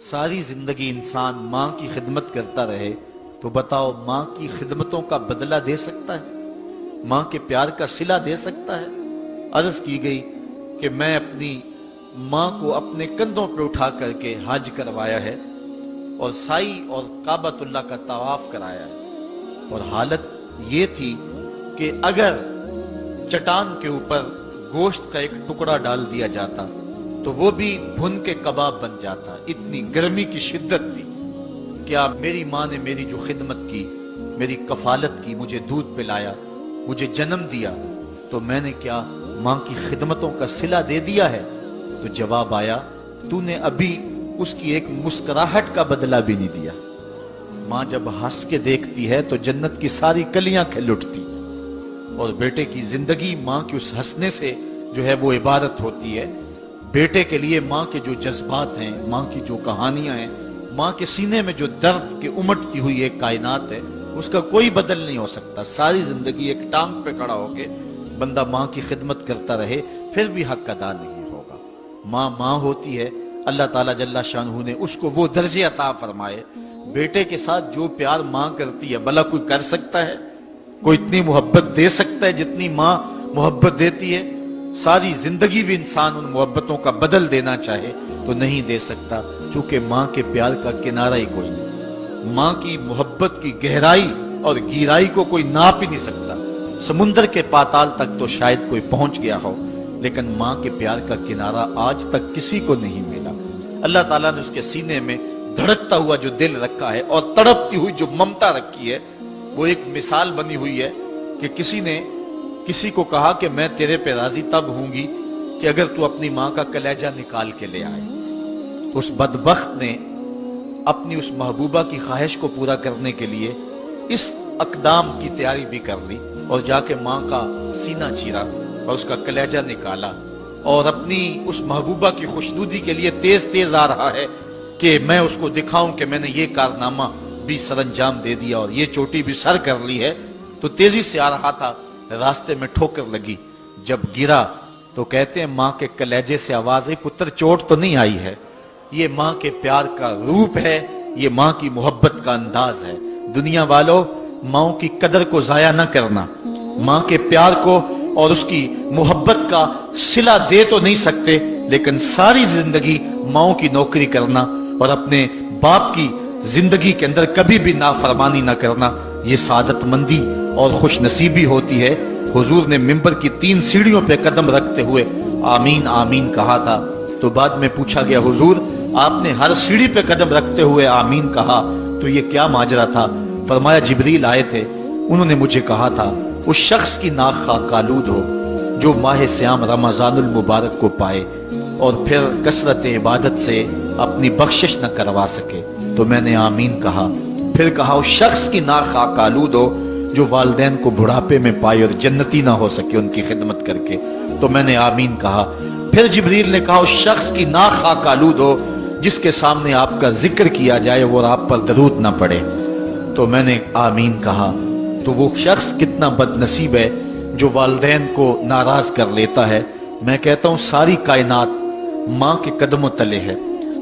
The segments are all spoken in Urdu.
ساری زندگی انسان ماں کی خدمت کرتا رہے تو بتاؤ ماں کی خدمتوں کا بدلہ دے سکتا ہے؟ ماں کے پیار کا صلہ دے سکتا ہے؟ عرض کی گئی کہ میں اپنی ماں کو اپنے کندھوں پہ اٹھا کر کے حج کروایا ہے اور سائی اور کعبۃ اللہ کا طواف کرایا ہے، اور حالت یہ تھی کہ اگر چٹان کے اوپر گوشت کا ایک ٹکڑا ڈال دیا جاتا تو وہ بھی بھن کے کباب بن جاتا، اتنی گرمی کی شدت تھی۔ کیا میری ماں نے میری جو خدمت کی، میری کفالت کی، مجھے دودھ پلایا، مجھے جنم دیا، تو میں نے کیا ماں کی خدمتوں کا صلہ دے دیا ہے؟ تو جواب آیا، تو نے ابھی اس کی ایک مسکراہٹ کا بدلہ بھی نہیں دیا۔ ماں جب ہنس کے دیکھتی ہے تو جنت کی ساری کلیاں کھل اٹھتی، اور بیٹے کی زندگی ماں کے اس ہنسنے سے جو ہے وہ عبارت ہوتی ہے۔ بیٹے کے لیے ماں کے جو جذبات ہیں، ماں کی جو کہانیاں ہیں، ماں کے سینے میں جو درد کے امٹتی ہوئی ایک کائنات ہے، اس کا کوئی بدل نہیں ہو سکتا۔ ساری زندگی ایک ٹانگ پہ کھڑا ہو کے بندہ ماں کی خدمت کرتا رہے پھر بھی حق ادا نہیں ہوگا۔ ماں ماں ہوتی ہے، اللہ تعالیٰ جل شانہ نے اس کو وہ درجے عطا فرمائے۔ بیٹے کے ساتھ جو پیار ماں کرتی ہے بھلا کوئی کر سکتا ہے؟ کوئی اتنی محبت دے سکتا ہے جتنی ماں محبت دیتی ہے؟ ساری زندگی بھی انسان ان محبتوں کا بدل دینا چاہے تو نہیں دے سکتا، چونکہ ماں کے پیار کا کنارہ ہی کوئی نہیں۔ ماں کی محبت کی گہرائی اور گہرائی کو کوئی ناپ ہی نہیں سکتا۔ سمندر کے پاتال تک تو شاید کوئی پہنچ گیا ہو، لیکن ماں کے پیار کا کنارہ آج تک کسی کو نہیں ملا۔ اللہ تعالیٰ نے اس کے سینے میں دھڑکتا ہوا جو دل رکھا ہے اور تڑپتی ہوئی جو ممتا رکھی ہے، وہ ایک مثال بنی ہوئی ہے کہ کسی نے کسی کو کہا کہ میں تیرے پہ راضی تب ہوں گی کہ اگر تو اپنی ماں کا کلیجہ نکال کے لے آئے۔ اس بدبخت نے اپنی اس محبوبہ کی خواہش کو پورا کرنے کے لیے اس اقدام کی تیاری بھی کر لی، اور جا کے ماں کا سینہ چیرا اور اس کا کلیجہ نکالا، اور اپنی اس محبوبہ کی خوشنودی کے لیے تیز تیز آ رہا ہے کہ میں اس کو دکھاؤں کہ میں نے یہ کارنامہ بھی سر انجام دے دیا اور یہ چوٹی بھی سر کر لی ہے۔ تو تیزی سے آ رہا تھا، راستے میں ٹھوکر لگی، جب گرا تو کہتے ہیں ماں کے کلیجے سے آواز آئی، پتر چوٹ تو نہیں آئی ہے؟ یہ ماں کے پیار کا روپ ہے، یہ ماں کی محبت کا انداز ہے۔ دنیا والوں، ماں کی قدر کو ضائع نہ کرنا، ماں کے پیار کو اور اس کی محبت کا صلہ دے تو نہیں سکتے، لیکن ساری زندگی ماں کی نوکری کرنا اور اپنے باپ کی زندگی کے اندر کبھی بھی نافرمانی نہ کرنا، یہ سعادت مندی اور خوش نصیبی ہوتی ہے۔ حضور نے منبر کی 3 سیڑھیوں پہ قدم رکھتے ہوئے آمین آمین کہا تھا، تو بعد میں پوچھا گیا حضور آپ نے ہر سیڑھی پہ قدم رکھتے ہوئے آمین کہا، تو یہ کیا ماجرا تھا؟ فرمایا جبریل آئے تھے، انہوں نے مجھے کہا تھا اس شخص کی ناک خاک آلود ہو جو ماہ سیام رمضان المبارک کو پائے اور پھر کثرت عبادت سے اپنی بخشش نہ کروا سکے۔ تو میں نے آمین کہا، پھر کہا اس شخص کی ناک خاک آلود ہو جو والدین کو بڑھاپے میں پائے اور جنتی نہ ہو سکے ان کی خدمت کر کے۔ تو میں نے آمین کہا۔ پھر جبریل نے کہا اس شخص کی ناک خاک آلود ہو جس کے سامنے آپ کا ذکر کیا جائے اور آپ پر درود نہ پڑے۔ تو میں نے آمین کہا۔ تو وہ شخص کتنا بد نصیب ہے جو والدین کو ناراض کر لیتا ہے۔ میں کہتا ہوں ساری کائنات ماں کے قدموں تلے ہے،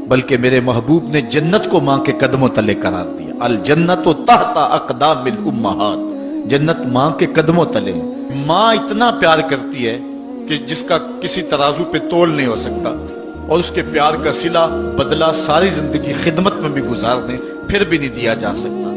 بلکہ میرے محبوب نے جنت کو ماں کے قدموں تلے قرار دیا۔ الجنت تحت اقدام الامہات، جنت ماں کے قدموں تلے ہے۔ ماں اتنا پیار کرتی ہے کہ جس کا کسی ترازو پہ تول نہیں ہو سکتا، اور اس کے پیار کا صلہ بدلہ ساری زندگی خدمت میں بھی گزار دیں پھر بھی نہیں دیا جا سکتا۔